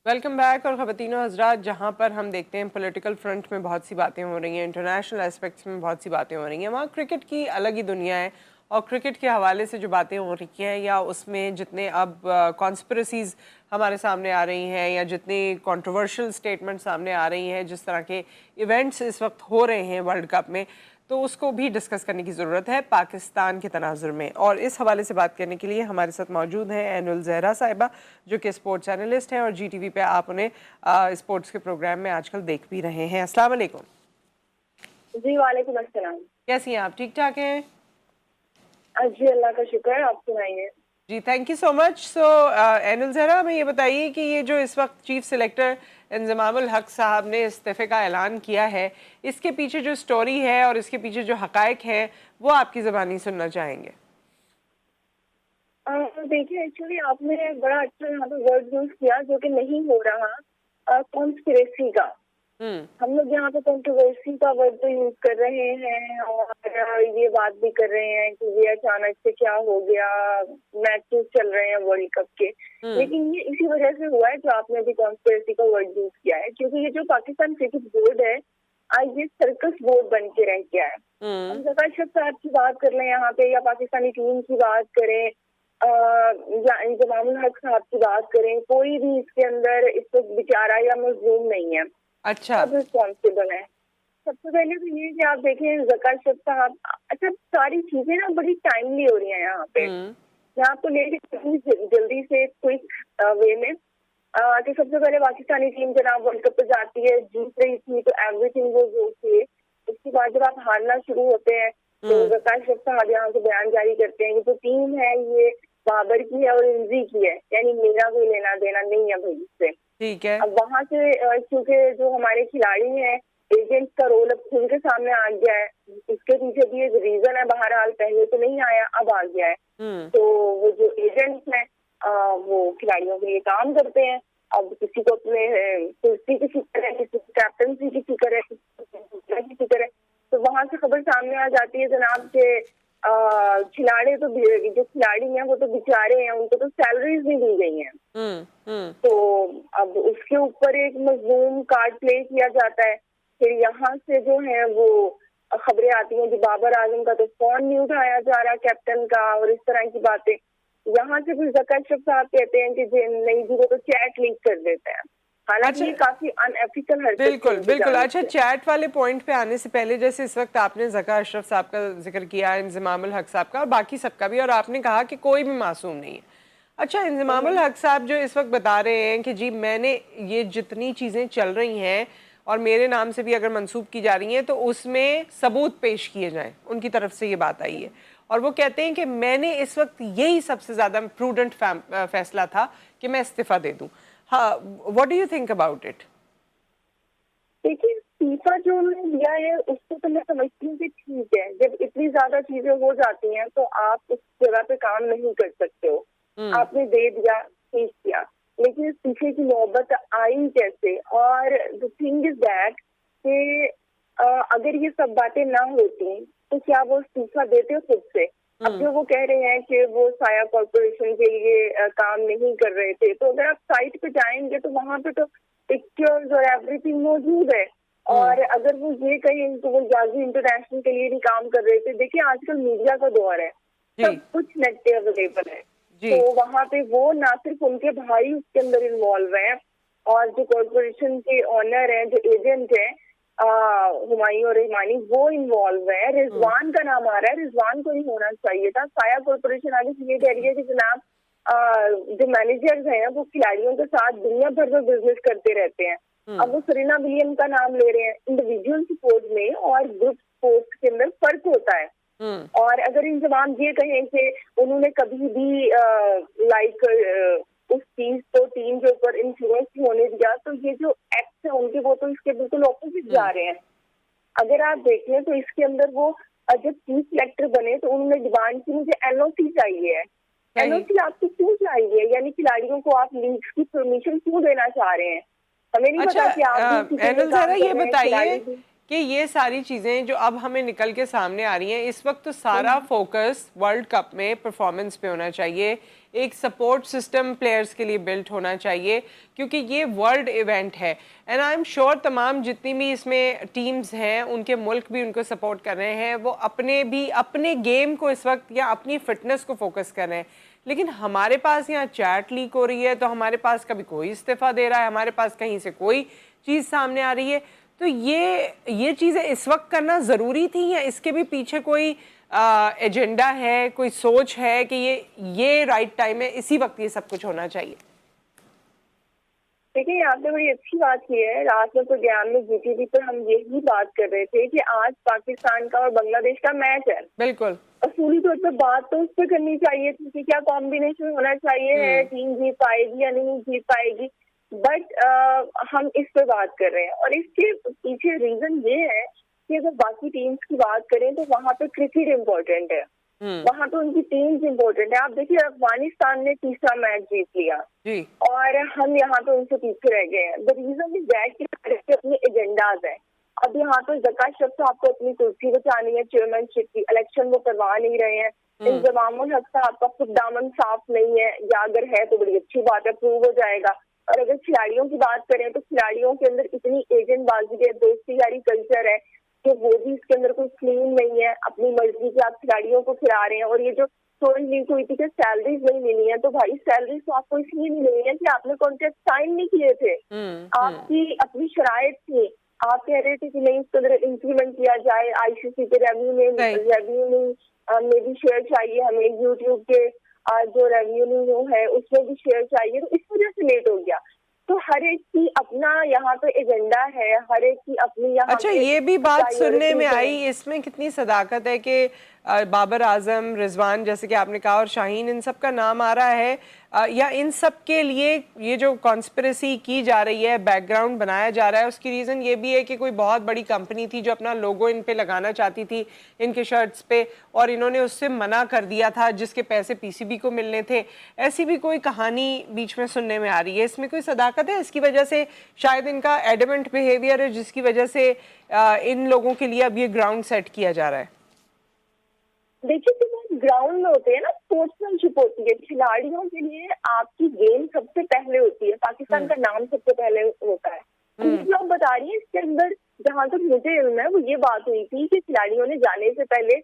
Welcome back. और ख़वातीनो हज़रात, जहाँ पर हम देखते हैं पॉलिटिकल फ्रंट में बहुत सी बातें हो रही हैं, इंटरनेशनल एस्पेक्ट्स में बहुत सी बातें हो रही हैं, वहाँ क्रिकेट की अलग ही दुनिया है। और क्रिकेट के हवाले से जो बातें हो रही हैं या उसमें जितने अब कॉन्स्पिरेसीज़ हमारे सामने आ रही हैं या जितनी कंट्रोवर्शियल स्टेटमेंट सामने आ रही हैं, जिस तरह के इवेंट्स इस वक्त हो रहे हैं वर्ल्ड कप में, तो उसको भी डिस्कस करने की ज़रूरत है पाकिस्तान के तनाजुर में। और इस हवाले से बात करने के लिए हमारे साथ मौजूद हैं एनुल ज़हरा साहिबा, जो कि स्पोर्ट्स एनालिस्ट हैं और GTV पे आप उन्हें स्पोर्ट्स के प्रोग्राम में आजकल देख भी रहे हैं। अस्सलाम वालेकुम। जी वालेकुम अस्सलाम। कैसी हैं आप? ठीक ठाक हैं? जी अल्लाह का शुक्र है, आप सुनाइए। जी thank you so much. So Anul Zahra, हमें ये बताइए कि ये जो इस वक्त चीफ सिलेक्टर इंज़मामुल हक साहब ने इस्तीफ़े का ऐलान किया है, इसके पीछे जो स्टोरी है और इसके पीछे जो हक़ाइक़ हैं वो आपकी ज़बानी सुनना चाहेंगे। देखिए, एक्चुअली आपने बड़ा अच्छा यहाँ पे वर्ड यूज किया जो कि नहीं हो रहा, कॉन्स्पिरेसी का। हम लोग यहाँ पे कंट्रोवर्सी का वर्ड तो यूज कर रहे हैं और ये बात भी कर रहे हैं कि ये अचानक से क्या हो गया, मैचेस चल रहे हैं वर्ल्ड कप के। लेकिन ये इसी वजह से हुआ है जो आपने भी कॉन्स्पिरेसी का वर्ड यूज किया है, क्योंकि ये जो पाकिस्तान क्रिकेट बोर्ड है आज ये सर्कस बोर्ड बन के रह गया है। हम ज़फ़र अशरफ साहब की बात कर लें यहाँ पे, या पाकिस्तानी टीम की बात करें, या इंज़मामुल हक साहब की बात करें, कोई भी इसके अंदर इस वक्त बेचारा या मजलूम नहीं है। अच्छा, सब रिस्पॉन्सिबल है। सबसे पहले तो ये कि आप देखें ज़फ़र अशरफ साहब, अच्छा सारी चीजें ना बड़ी टाइमली हो रही हैं यहाँ पे। यहाँ तो लेके जल्दी से क्विक वे में कि सबसे पहले पाकिस्तानी टीम जनाब वर्ल्ड कप पे जाती है, जीत रही थी तो एवरीथिंग वाज ओके। उसके बाद जब आप हारना शुरू होते हैं तो ज़फ़र अशरफ साहब यहाँ से बयान जारी करते हैं कि जो टीम है ये बाबर की है और इंजी की है, यानी मेरा कोई लेना देना नहीं है भाई इससे। ठीक है। अब वहाँ से क्योंकि जो हमारे खिलाड़ी हैं, एजेंट्स का रोल अब खुल के सामने आ गया है। इसके पीछे भी एक रीजन है, बहरहाल पहले तो नहीं आया, अब आ गया है। तो वो जो एजेंट्स हैं वो खिलाड़ियों के लिए काम करते हैं। अब किसी को अपने कुर्सी किसी तरह, किसी को कैप्टनसी किसी तरह, किसी तरह, तो वहाँ से खबर सामने आ जाती है जनाब के खिलाड़ी तो जो खिलाड़ी हैं वो तो बेचारे हैं, उनको तो सैलरीज नहीं दी गई हैं। तो अब उसके ऊपर एक मजलूम कार्ड प्ले किया जाता है। फिर यहाँ से जो है वो खबरें आती हैं कि बाबर आजम का तो फोन नहीं उठाया जा रहा कैप्टन का, और इस तरह की बातें। यहाँ से फिर ज़फ़र अशरफ साहब कहते हैं कि नहीं जी वो तो चैट लीक कर देते हैं, हालांकि ये काफी अनएथिकल हरकत। बिल्कुल बिल्कुल। अच्छा, चैट वाले पॉइंट पे आने से पहले, जैसे इस वक्त आपने ज़फ़र अशरफ साहब का जिक्र किया, इंज़मामुल हक साहब का और बाकी सबका भी, और आपने कहा कि कोई भी मासूम नहीं है। अच्छा, इंज़मामुल हक साहब जो इस वक्त बता रहे हैं कि जी मैंने ये जितनी चीज़ें चल रही हैं और मेरे नाम से भी अगर मंसूब की जा रही हैं तो उसमें सबूत पेश किए जाएं, उनकी तरफ से ये बात आई है। और वो कहते हैं कि मैंने इस वक्त यही सबसे ज़्यादा प्रूडेंट फैसला था कि मैं इस्तीफ़ा दे दूँ। हाँ, what do you think about it? देखिए, इस्तीफा जो उन्होंने दिया है उसको तो मैं समझती हूँ कि ठीक है, जब इतनी ज्यादा चीजें हो जाती हैं तो आप उस जगह पे काम नहीं कर सकते हो। आपने दे दिया, ठीक किया, लेकिन इस्तीफे की नौबत आई कैसे? और द थिंग इज दैट कि अगर ये सब बातें ना होती तो क्या वो इस्तीफा देते खुद से? अब जो वो कह रहे हैं कि वो साया कॉर्पोरेशन के लिए काम नहीं कर रहे थे, तो अगर आप साइट पे जाएंगे तो वहां पे तो पिक्चर्स और एवरीथिंग मौजूद है। और अगर वो ये कहें तो वो जाजी इंटरनेशनल के लिए भी काम कर रहे थे। देखिए, आजकल मीडिया का दौर है, सब कुछ नेट पे अवेलेबल है। तो वहाँ पे वो ना सिर्फ उनके भाई उसके अंदर इन्वॉल्व हैं, और जो कॉर्पोरेशन के ऑनर हैं, जो एजेंट हैं हुमायूं और रहमानी, वो इन्वॉल्व है। रिजवान का नाम आ रहा है, रिजवान को नहीं होना चाहिए था। साया कॉर्पोरेशन आगे से ये कह रही है कि जनाब जो मैनेजर्स हैं वो खिलाड़ियों के साथ दुनिया भर में बिजनेस करते रहते हैं। अब वो सरीना विलियम का नाम ले रहे हैं। इंडिविजुअल स्पोर्ट में और ग्रुप स्पोर्ट्स के अंदर फर्क होता है। और अगर इंतजाम ये कहें कि उन्होंने कभी भी उस चीज को टीम के ऊपर इन्फ्लुएंस होने दिया, तो ये जो एक्ट है उनके वो तो इसके बिल्कुल ऑपोजिट जा रहे हैं। अगर आप देखें तो इसके अंदर वो जब चीफ सिलेक्टर बने तो उन्होंने डिमांड की मुझे एनओसी चाहिए है। एनओसी आपको क्यों चाहिए? यानी खिलाड़ियों को आप लीग की परमिशन क्यों देना चाह रहे हैं? हमें नहीं पता कि आप एनुल ज़हरा ये बताइए कि ये सारी चीज़ें जो अब हमें निकल के सामने आ रही हैं, इस वक्त तो सारा फोकस वर्ल्ड कप में परफॉर्मेंस पे होना चाहिए, एक सपोर्ट सिस्टम प्लेयर्स के लिए बिल्ट होना चाहिए, क्योंकि ये वर्ल्ड इवेंट है। एंड आई एम श्योर तमाम जितनी भी इसमें टीम्स हैं उनके मुल्क भी उनको सपोर्ट कर रहे हैं, वो अपने गेम को इस वक्त या अपनी फिटनेस को फोकस कर रहे हैं। लेकिन हमारे पास यहाँ चैट लीक हो रही है, तो हमारे पास कभी कोई इस्तीफ़ा दे रहा है, हमारे पास कहीं से कोई चीज़ सामने आ रही है। तो ये चीज़ें इस वक्त करना ज़रूरी थी, या इसके भी पीछे कोई एजेंडा है, कोई सोच है कि ये राइट टाइम है, इसी वक्त ये सब कुछ होना चाहिए? देखिए, आपने बड़ी अच्छी बात की है। रात में प्रोग्राम में जीटीवी पर हम यही बात कर रहे थे कि आज पाकिस्तान का और बांग्लादेश का मैच है। बिल्कुल। असूली तौर पर बात तो उस पर करनी चाहिए थी कि क्या कॉम्बिनेशन होना चाहिए है, टीम जीत पाएगी या नहीं जीत पाएगी, बट हम इस पर बात कर रहे हैं। और इसके पीछे रीजन ये है कि अगर बाकी टीम्स की बात करें तो वहाँ पे क्रिकेट इम्पोर्टेंट है, वहाँ पे उनकी टीम्स इम्पोर्टेंट है। आप देखिए, अफगानिस्तान ने तीसरा मैच जीत लिया और हम यहाँ पे उनसे पीछे रह गए हैं। द रीजन इज दैट कि अपने एजेंडाज हैं। अब यहाँ पे ज़का शरीफ साहब को अपनी कुर्सी बचानी है, चेयरमैनशिप की इलेक्शन वो करवा नहीं रहे हैं। इंजमामुल हक साहब का खुद दामन साफ नहीं है, या अगर है तो बड़ी अच्छी बात है, प्रूव हो जाएगा। और अगर खिलाड़ियों की बात करें तो खिलाड़ियों के अंदर इतनी एजेंटबाजी है, दोस्ती यारी कल्चर है कि वो भी इसके अंदर कोई क्लीन नहीं है। अपनी मर्जी के आप खिलाड़ियों को खिला रहे हैं। और ये जो स्टोरी लीक हुई थी कि सैलरीज नहीं मिली है, तो भाई सैलरीज तो आपको इसलिए नहीं मिली है कि आपने कॉन्ट्रैक्ट साइन नहीं किए थे। आपकी अपनी शराइत थी, आप कह रहे थे कि नहीं इसके अंदर इंक्रीमेंट किया जाए, आईसीसी के रेवेन्यू में भी शेयर चाहिए हमें, यूट्यूब के जो रेवेन्यू है उसमें भी शेयर चाहिए, तो इस वजह से लेट हो गया। तो हर एक की अपना यहाँ पे एजेंडा है, हर एक की अपनी यहाँ। अच्छा, ये भी बात सुनने में आई, इसमें कितनी सदाकत है कि बाबर आजम, रिजवान जैसे कि आपने कहा, और शाहीन, इन सब का नाम आ रहा है, या इन सब के लिए ये जो कॉन्स्पिरेसी की जा रही है, बैकग्राउंड बनाया जा रहा है, उसकी रीज़न ये भी है कि कोई बहुत बड़ी कंपनी थी जो अपना लोगो इन पे लगाना चाहती थी इनके शर्ट्स पे, और इन्होंने उससे मना कर दिया था, जिसके पैसे पीसीबी को मिलने थे। ऐसी भी कोई कहानी बीच में सुनने में आ रही है। इसमें कोई सदाकत है? इसकी वजह से शायद इनका एडमेंट बिहेवियर है, जिसकी वजह से इन लोगों के लिए अब ये ग्राउंड सेट किया जा रहा है। देखिए, जब ग्राउंड में होते हैं ना, स्पोर्ट्समैनशिप होती है। खिलाड़ियों के लिए आपकी गेम सबसे पहले होती है, पाकिस्तान का नाम सबसे पहले होता है। लोग बता रही है इसके अंदर, जहाँ तक मुझे इल्म है, वो ये बात हुई थी कि खिलाड़ियों ने जाने से पहले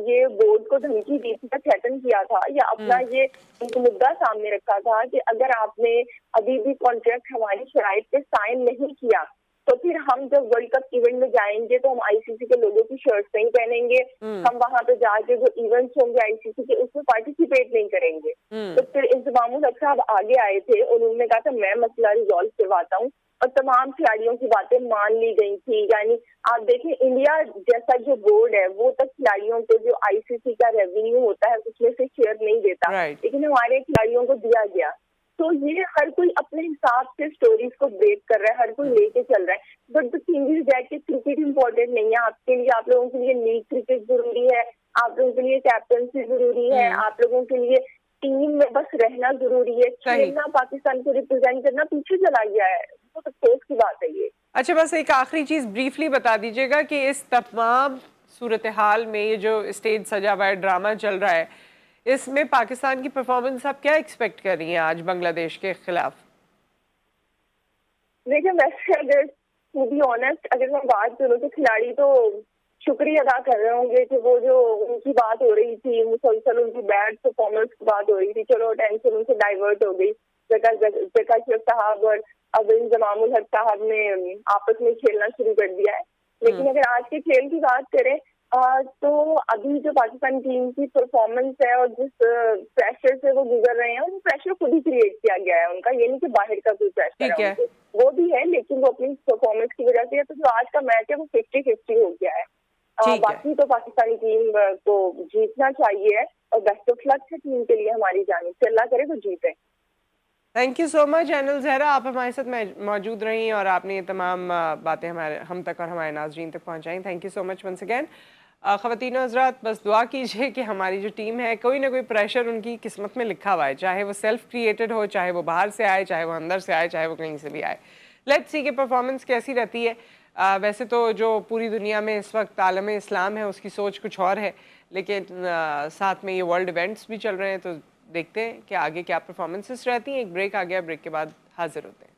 ये बोर्ड को धमकी दी थी, थ्रेटन किया था, या अपना ये एक मुद्दा सामने रखा था कि अगर आपने अभी भी कॉन्ट्रैक्ट हमारी शराइत पे साइन नहीं किया तो फिर हम जब वर्ल्ड कप इवेंट में जाएंगे तो हम आईसीसी के लोगों की शर्ट नहीं पहनेंगे, हम वहां पे जाके जो इवेंट्स होंगे आईसीसी के उसमें पार्टिसिपेट नहीं करेंगे। तो फिर इंतजामुल हक साहब आगे आए थे, उन्होंने कहा था मैं मसला रिजॉल्व करवाता हूँ, और तमाम खिलाड़ियों की बातें मान ली गई थी। यानी आप देखें, इंडिया जैसा जो बोर्ड है वो तक खिलाड़ियों को जो आईसीसी का रेवेन्यू होता है उसमें से शेयर नहीं देता, लेकिन हमारे खिलाड़ियों को दिया गया। तो ये हर कोई अपने हिसाब से स्टोरीज को ब्रेक कर रहा है, हर कोई लेके चल रहा है। But the thing is that कि क्रिकेट इंपॉर्टेंट नहीं है आपके लिए। आप लोगों के लिए लीग क्रिकेट जरूरी है, आप लोगों के लिए कैप्टनसी जरूरी है, आप लोगों के लिए टीम में बस रहना जरूरी है। खेलना, पाकिस्तान को रिप्रेजेंट करना पीछे चला गया है। बहुत अफसोस की बात है ये। अच्छा, बस एक आखिरी चीज ब्रीफली बता दीजिएगा कि इस तमाम सूरत हाल में ये जो स्टेज सजा हुआ है, ड्रामा चल रहा है, इसमें पाकिस्तान की परफॉर्मेंस आप क्या एक्सपेक्ट कर रही हैं आज बांग्लादेश के खिलाफ? देखिए, वैसे अगर टू बी ऑनेस्ट अगर मैं बात करूँ तो खिलाड़ी तो शुक्रिया अदा कर रहे होंगे कि वो जो उनकी बात हो रही थी, मुसलसल उनकी बैड परफॉर्मेंस की बात हो रही थी, चलो टेंशन उनसे डाइवर्ट हो गई। ज़का शरीफ साहब और अब इंजमामुल हक साहब ने आपस में खेलना शुरू कर दिया है। लेकिन अगर आज के खेल की बात करें तो अभी जो पाकिस्तान टीम की परफॉर्मेंस है और जिस प्रेशर से वो गुजर रहे हैं, वो प्रेशर खुद ही क्रिएट किया गया है उनका, ये नहीं कि बाहर का कोई प्रेशर है। वो भी है, लेकिन वो अपनी परफॉर्मेंस की वजह से है। तो जो आज का मैच है वो 50-50 हो गया है। बाकी तो पाकिस्तानी टीम को जीतना चाहिए और बेस्ट ऑफ लक है टीम के लिए हमारी जानिब से, अल्लाह करे वो जीते। Thank you so much anal Zahra, आप हमारे साथ मौजूद रही और आपने ये तमाम बातें हम तक और हमारे नाजरीन तक पहुँचाई। Thank you so much once again. ख़वातीन हज़रात, बस दुआ कीजिए कि हमारी जो टीम है, कोई ना कोई प्रेशर उनकी किस्मत में लिखा हुआ है, चाहे वो सेल्फ क्रिएटेड हो, चाहे वो बाहर से आए, चाहे वो अंदर से आए, चाहे वो कहीं से भी आए। लेट्स सी कि परफॉर्मेंस कैसी रहती है। वैसे तो जो पूरी दुनिया में इस वक्त आलम इस्लाम है उसकी सोच कुछ और है, लेकिन साथ में ये वर्ल्ड इवेंट्स भी चल रहे हैं, तो देखते हैं कि आगे क्या परफॉर्मेंसेस रहती हैं। एक ब्रेक आ गया, ब्रेक के बाद हाजिर होते हैं।